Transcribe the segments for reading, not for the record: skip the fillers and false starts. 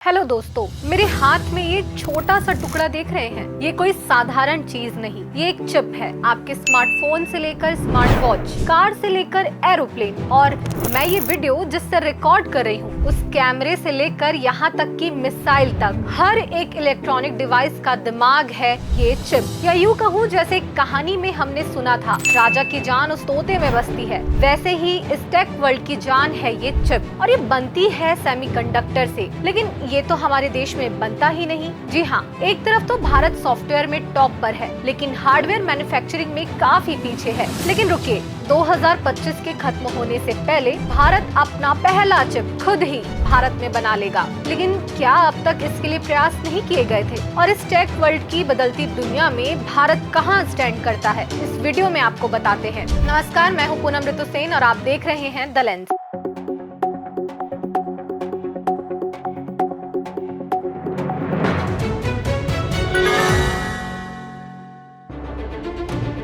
Hello दोस्तों, मेरे हाथ में ये छोटा सा टुकड़ा देख रहे हैं। ये कोई साधारण चीज नहीं, ये एक चिप है। आपके स्मार्टफोन से लेकर स्मार्ट वॉच, कार से लेकर एरोप्लेन, और मैं ये वीडियो जिससे रिकॉर्ड कर रही हूँ उस कैमरे से लेकर यहाँ तक कि मिसाइल तक, हर एक इलेक्ट्रॉनिक डिवाइस का दिमाग है ये चिप। या यूँ कहूँ जैसे एक कहानी में हमने सुना था, राजा की जान उस तोते में बसती है, वैसे ही इस टेक वर्ल्ड की जान है ये चिप। और ये बनती है सेमीकंडक्टर से, लेकिन ये तो हमारे देश में बनता ही नहीं। जी हाँ, एक तरफ तो भारत सॉफ्टवेयर में टॉप पर है, लेकिन हार्डवेयर मैन्युफैक्चरिंग में काफी पीछे है। लेकिन रुकिए, 2025 के खत्म होने से पहले भारत अपना पहला चिप खुद ही भारत में बना लेगा। लेकिन क्या अब तक इसके लिए प्रयास नहीं किए गए थे? और इस टेक वर्ल्ड की बदलती दुनिया में भारत कहां स्टैंड करता है, इस वीडियो में आपको बताते हैं। नमस्कार, मैं हूं पूनम ऋतु सेन और आप देख रहे हैं द लेंस।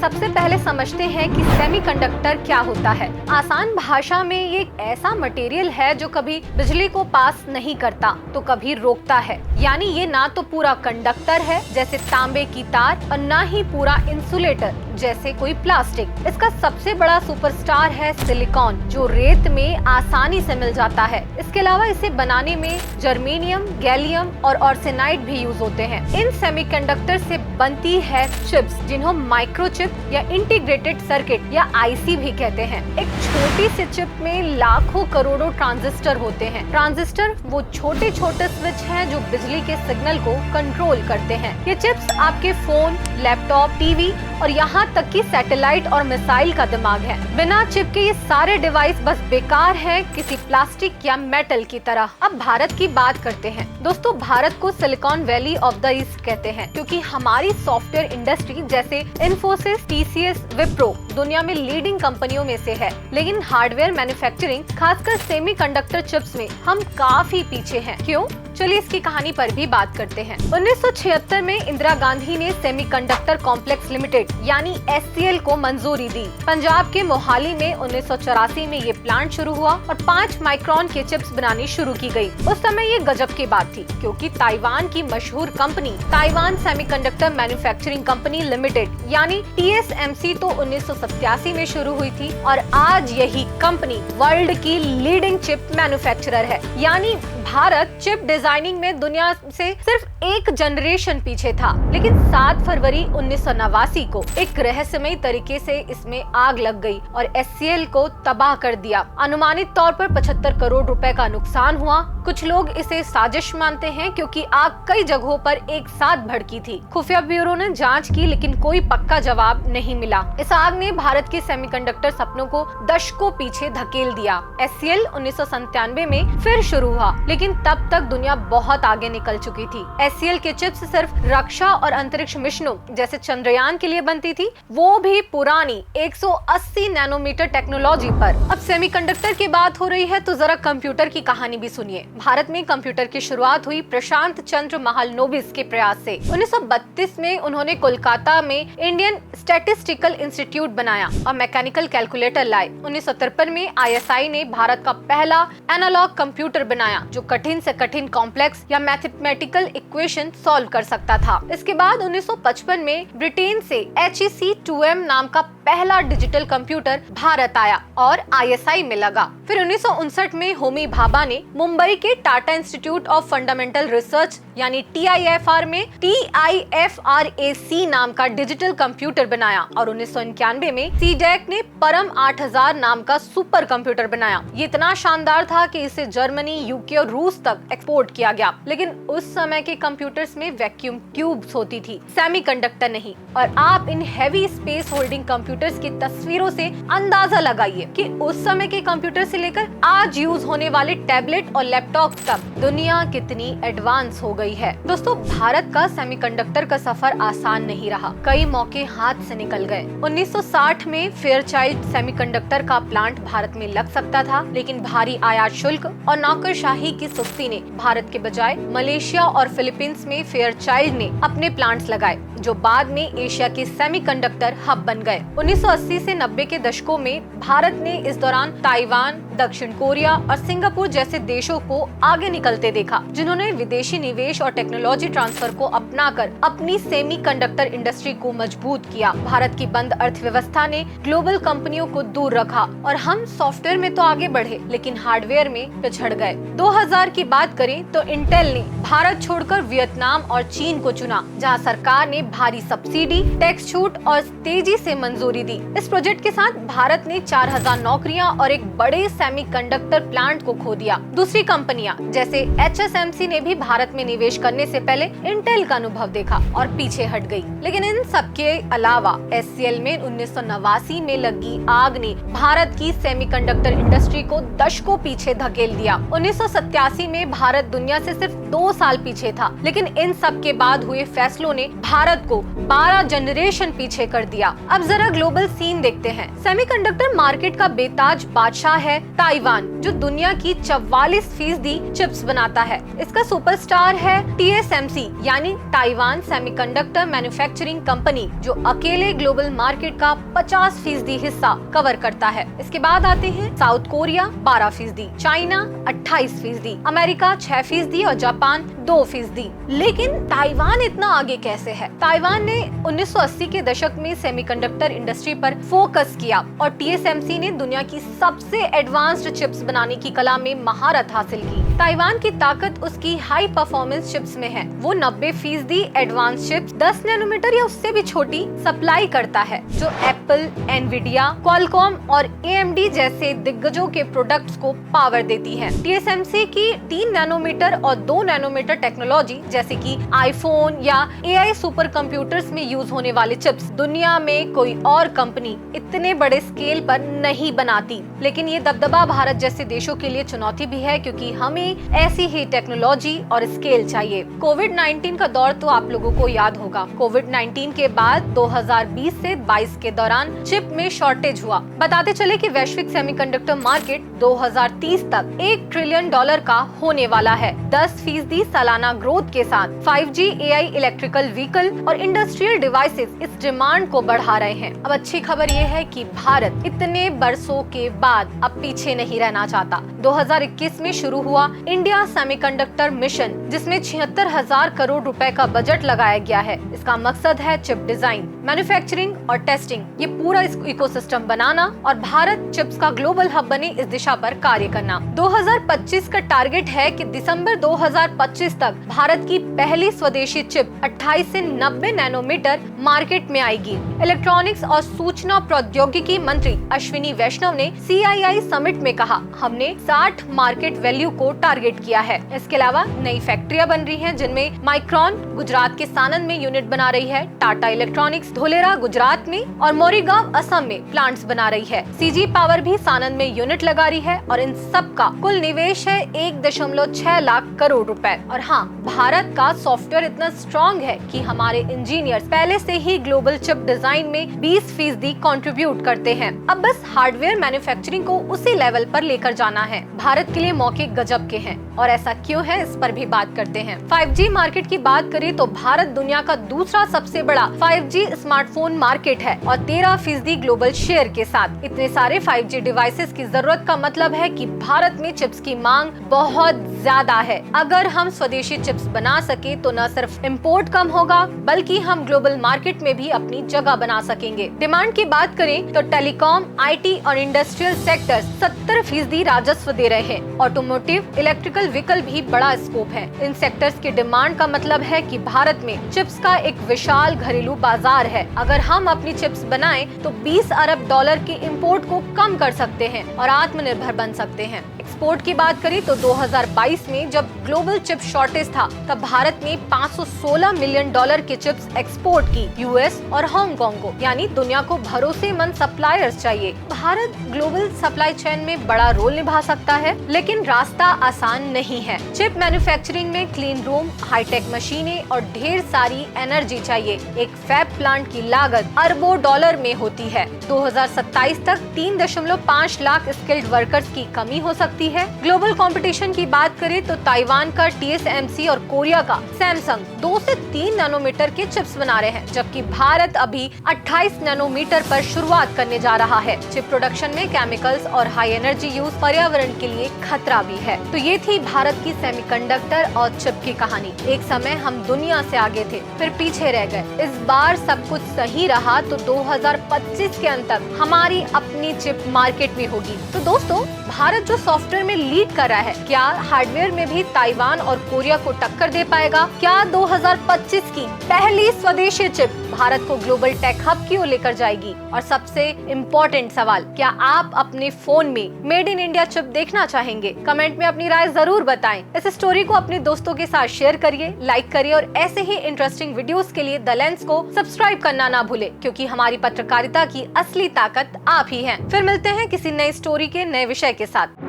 सबसे पहले समझते हैं कि सेमीकंडक्टर क्या होता है। आसान भाषा में ये एक ऐसा मटेरियल है जो कभी बिजली को पास नहीं करता तो कभी रोकता है। यानी ये ना तो पूरा कंडक्टर है जैसे तांबे की तार, और ना ही पूरा इंसुलेटर जैसे कोई प्लास्टिक। इसका सबसे बड़ा सुपरस्टार है सिलिकॉन, जो रेत में आसानी से मिल जाता है। इसके अलावा इसे बनाने में जर्मेनियम, गैलियम और आर्सेनाइड भी यूज होते हैं। इन सेमीकंडक्टर से बनती है चिप्स, जिन्हें माइक्रोचिप या इंटीग्रेटेड सर्किट या आईसी भी कहते हैं। एक छोटी सी चिप में लाखों करोड़ों ट्रांजिस्टर होते हैं। ट्रांजिस्टर वो छोटे छोटे स्विच हैं जो बिजली के सिग्नल को कंट्रोल करते हैं। ये चिप्स आपके फोन, लैपटॉप, टीवी और यहाँ तक कि सैटेलाइट और मिसाइल का दिमाग है। बिना चिप के ये सारे डिवाइस बस बेकार है, किसी प्लास्टिक या मेटल की तरह। अब भारत की बात करते हैं। दोस्तों, भारत को silicon valley of the east कहते हैं, क्योंकि हमारी सॉफ्टवेयर इंडस्ट्री जैसे इन्फोसिस, TCS, विप्रो दुनिया में लीडिंग कंपनियों में से है। लेकिन हार्डवेयर मैन्युफैक्चरिंग, खासकर सेमीकंडक्टर चिप्स में हम काफी पीछे हैं। क्यों? चलिए इसकी कहानी पर भी बात करते हैं। 1976 में इंदिरा गांधी ने सेमीकंडक्टर कॉम्प्लेक्स लिमिटेड यानी SCL को मंजूरी दी। पंजाब के मोहाली में 1984 में ये प्लांट शुरू हुआ और 5 माइक्रोन के चिप्स बनानी शुरू की गई। उस समय ये गजब की बात थी, क्योंकि ताइवान की मशहूर company Taiwan semiconductor manufacturing company limited यानी TSMC तो 1987 में शुरू हुई थी, और आज यही कंपनी वर्ल्ड की लीडिंग चिप मैन्युफैक्चरर है। यानी भारत चिप डिजाइनिंग में दुनिया से सिर्फ एक जनरेशन पीछे था। लेकिन 7 फरवरी 1989 को एक रहस्यमयी तरीके से इसमें आग लग गई और SCL को तबाह कर दिया। अनुमानित तौर पर 75 करोड़ रुपए का नुकसान हुआ। कुछ लोग इसे साजिश मानते हैं, क्योंकि आग कई जगहों पर एक साथ भड़की थी। खुफिया ब्यूरो ने जांच की, लेकिन कोई पक्का जवाब नहीं मिला। इस आग ने भारत के सेमीकंडक्टर सपनों को दशकों पीछे धकेल दिया। SCL 1997 में फिर शुरू हुआ, लेकिन तब तक दुनिया बहुत आगे निकल चुकी थी। SCL के चिप्स सिर्फ रक्षा और अंतरिक्ष मिशनों जैसे चंद्रयान के लिए बनती थी, वो भी पुरानी 180 नैनोमीटर टेक्नोलॉजी पर। अब सेमीकंडक्टर की बात हो रही है तो जरा कंप्यूटर की कहानी भी सुनिए। भारत में कंप्यूटर की शुरुआत हुई प्रशांत चंद्र महालनोबिस के प्रयास से। 1932 में उन्होंने कोलकाता में इंडियन स्टैटिस्टिकल इंस्टीट्यूट बनाया और मैकेनिकल कैलकुलेटर लाए। 1953 में ISI ने भारत का पहला एनालॉग कंप्यूटर बनाया, जो कठिन से कठिन कॉम्प्लेक्स या मैथमेटिकल इक्वेशन सॉल्व कर सकता था। इसके बाद 1955 में ब्रिटेन से HEC2M नाम का पहला डिजिटल कंप्यूटर भारत आया और ISI में लगा। फिर 1959 में होमी भाभा ने मुंबई के Tata institute of fundamental research यानी TIFR में TIFRAC नाम का डिजिटल कंप्यूटर बनाया, और 1991 में CDAC ने परम 8000 नाम का सुपर कंप्यूटर बनाया। ये इतना शानदार था कि इसे जर्मनी, UK और रूस तक एक्सपोर्ट किया गया। लेकिन उस समय के कंप्यूटर्स में वैक्यूम ट्यूब्स होती थी, सेमीकंडक्टर नहीं। और आप in heavy space holding computers की तस्वीरों से अंदाजा लगाइए कि उस समय के कंप्यूटर से लेकर आज यूज होने वाले टैबलेट और लैपटॉप तक दुनिया कितनी एडवांस हो गई है। दोस्तों, भारत का सेमीकंडक्टर का सफर आसान नहीं रहा। कई मौके हाथ से निकल गए। 1960 में फेयरचाइल्ड सेमीकंडक्टर का प्लांट भारत में लग सकता था, लेकिन भारी आयात शुल्क और नौकरशाही की सुस्ती ने भारत के बजाय मलेशिया और फिलीपींस में फेयरचाइल्ड ने अपने प्लांट्स लगाए, जो बाद में एशिया के सेमीकंडक्टर हब बन गए। 1980 से 90 के दशकों में भारत ने इस दौरान ताइवान, दक्षिण कोरिया और सिंगापुर जैसे देशों को आगे निकलते देखा, जिन्होंने विदेशी निवेश और टेक्नोलॉजी ट्रांसफर को अपनाकर अपनी सेमीकंडक्टर इंडस्ट्री को मजबूत किया। भारत की बंद अर्थव्यवस्था ने ग्लोबल कंपनियों को दूर रखा और हम सॉफ्टवेयर में तो आगे बढ़े, लेकिन हार्डवेयर में पिछड़ गए। 2000 की बात करें तो इंटेल ने भारत छोड़कर वियतनाम और चीन को चुना, जहां सरकार ने भारी सब्सिडी, टैक्स छूट और तेजी से मंजूरी दी। इस प्रोजेक्ट के साथ भारत ने 4000 नौकरियां और एक बड़े सेमीकंडक्टर प्लांट को खो दिया। दूसरी कंपनियां जैसे HSMC ने भी भारत में निवेश करने से पहले इंटेल का अनुभव देखा और पीछे हट गई। लेकिन इन सब के अलावा SCL में 1989 में लगी आग ने भारत की सेमीकंडक्टर इंडस्ट्री को दशकों पीछे धकेल दिया। 1987 में भारत दुनिया से सिर्फ 2 साल पीछे था, लेकिन इन सब के बाद हुए फैसलों ने भारत को 12 जनरेशन पीछे कर दिया। अब जरा ग्लोबल सीन देखते हैं। सेमीकंडक्टर मार्केट का बेताज बादशाह है ताइवान, जो दुनिया की 44% चिप्स बनाता है। इसका सुपरस्टार है TSMC यानी ताइवान सेमीकंडक्टर मैन्युफैक्चरिंग कंपनी, जो अकेले ग्लोबल मार्केट का 50% हिस्सा कवर करता है। इसके बाद आते हैं साउथ कोरिया 12%, चाइना 28%, अमेरिका 6% और जापान 2%। लेकिन ताइवान इतना आगे कैसे है? ताइवान ने 1980 के दशक में सेमीकंडक्टर इंडस्ट्री पर फोकस किया और TSMC ने दुनिया की सबसे एडवांस्ड चिप्स बनाने की कला में महारत हासिल की। ताइवान की ताकत उसकी हाई परफॉर्मेंस चिप्स में है। वो 90% एडवांस चिप्स 10 नैनोमीटर या उससे भी छोटी सप्लाई करता है, जो एप्पल, एनवीडिया, क्वालकॉम और AMD जैसे दिग्गजों के प्रोडक्ट्स को पावर देती है। TSMC की 3 नैनोमीटर और 2 नैनोमीटर टेक्नोलॉजी जैसे कि आईफोन या AI सुपर कंप्यूटर्स में यूज होने वाले चिप्स दुनिया में कोई और कंपनी इतने बड़े स्केल पर नहीं बनाती। लेकिन ये दबदबा भारत जैसे देशों के लिए चुनौती भी है, क्योंकि हमें ऐसी ही टेक्नोलॉजी और स्केल चाहिए। कोविड-19 का दौर तो आप लोगों को याद होगा। कोविड-19 के बाद 2020 से 22 के दौरान चिप में शॉर्टेज हुआ। बताते चले कि वैश्विक सेमीकंडक्टर मार्केट 2030 तक $1 ट्रिलियन का होने वाला है। 10% सालाना ग्रोथ के साथ 5G, AI, इलेक्ट्रिकल व्हीकल और इंडस्ट्रियल डिवाइसेस इस डिमांड को बढ़ा रहे हैं। अब अच्छी खबर ये है कि भारत इतने बरसों के बाद अब पीछे नहीं रहना चाहता। 2021 में शुरू हुआ इंडिया सेमीकंडक्टर मिशन, जिसमें 76,000 करोड़ रुपए का बजट लगाया गया है। इसका मकसद है चिप डिजाइन, मैन्युफैक्चरिंग और टेस्टिंग, ये पूरा इकोसिस्टम बनाना और भारत चिप्स का ग्लोबल हब बने, इस दिशा पर कार्य करना। 2025 का टारगेट है कि दिसंबर 2025 तक भारत की पहली स्वदेशी चिप 28 से 90 नैनोमीटर मार्केट में आएगी। इलेक्ट्रॉनिक्स और सूचना प्रौद्योगिकी मंत्री अश्विनी वैष्णव ने CII समिट में कहा, हमने 60 मार्केट वैल्यू को टारगेट किया है। इसके अलावा नई फैक्ट्रियां बन रही हैं, जिनमें माइक्रॉन गुजरात के सानंद में यूनिट बना रही है, टाटा इलेक्ट्रॉनिक्स धोलेरा गुजरात में और मोरीगांव असम में प्लांट्स बना रही है। CG पावर भी सानंद में यूनिट लगा रही है और इन सब का कुल निवेश है 1.6 लाख करोड़ रुपए। और हाँ, भारत का सॉफ्टवेयर इतना स्ट्रॉन्ग है कि हमारे इंजीनियर्स पहले से ही ग्लोबल चिप डिजाइन में 20% कंट्रीब्यूट करते हैं। अब बस हार्डवेयर मैन्युफैक्चरिंग को उसी लेवल पर लेकर जाना है। भारत के लिए मौके गजब के हैं और ऐसा क्यों है, इस पर भी बात करते हैं। 5G मार्केट की बात करें तो भारत दुनिया का दूसरा सबसे बड़ा 5G स्मार्टफोन मार्केट है और 13% ग्लोबल शेयर के साथ। इतने सारे 5G डिवाइसेस की जरूरत का मतलब है कि भारत में चिप्स की मांग बहुत ज्यादा है। अगर हम स्वदेशी चिप्स बना सके तो न सिर्फ इंपोर्ट कम होगा, बल्कि हम ग्लोबल मार्केट में भी अपनी जगह बना सकेंगे। डिमांड की बात करें तो टेलीकॉम, IT और इंडस्ट्रियल सेक्टर 70% राजस्व दे रहे हैं। ऑटोमोटिव, इलेक्ट्रिकल व्हीकल भी बड़ा स्कोप है। इन सेक्टर्स की डिमांड का मतलब है कि भारत में चिप्स का एक विशाल घरेलू बाजार है। अगर हम अपनी चिप्स बनाएं तो $20 अरब के इंपोर्ट को कम कर सकते हैं और आत्मनिर्भर बन सकते हैं। एक्सपोर्ट की बात करें तो 2022 में जब ग्लोबल चिप शॉर्टेज था, तब भारत ने $516 मिलियन के चिप्स एक्सपोर्ट की US और हांगकांग को, यानी दुनिया को भरोसेमंद सप्लायर्स चाहिए। भारत ग्लोबल सप्लाई चेन में बड़ा रोल निभा सकता है, लेकिन रास्ता आसान नहीं है। चिप मैन्युफैक्चरिंग में क्लीन रूम, हाईटेक मशीनें और ढेर सारी एनर्जी चाहिए। एक फैब प्लांट की लागत अरबों डॉलर में होती है। 2027 तक 3.5 लाख स्किल्ड वर्कर्स की कमी हो सकती सकती है। ग्लोबल कंपटीशन की बात करें तो ताइवान का TSMC और कोरिया का सैमसंग 2 से 3 नैनोमीटर के चिप्स बना रहे हैं, जबकि भारत अभी 28 नैनोमीटर पर शुरुआत करने जा रहा है। चिप प्रोडक्शन में केमिकल्स और हाई एनर्जी यूज पर्यावरण के लिए खतरा भी है। तो ये थी भारत की सेमीकंडक्टर और चिप की कहानी। एक समय हम दुनिया से आगे थे, फिर पीछे रह गए। इस बार सब कुछ सही रहा तो 2025 के अंत तक हमारी अपनी चिप मार्केट में होगी। तो दोस्तों, भारत जो सॉफ्टवेयर में लीड कर रहा है, क्या हार्डवेयर में भी ताइवान और कोरिया को टक्कर दे पाएगा? क्या 2025 की पहली स्वदेशी चिप भारत को ग्लोबल टेक हब की ओर लेकर जाएगी? और सबसे इम्पोर्टेंट सवाल, क्या आप अपने फोन में मेड इन इंडिया चिप देखना चाहेंगे? कमेंट में अपनी राय जरूर बताएं। इस स्टोरी को अपने दोस्तों के साथ शेयर करिए, लाइक करिए और ऐसे ही इंटरेस्टिंग वीडियोस के लिए द लेंस को सब्सक्राइब करना ना भूले, क्योंकि हमारी पत्रकारिता की असली ताकत आप ही हैं। फिर मिलते हैं किसी नई स्टोरी के नए विषय के साथ।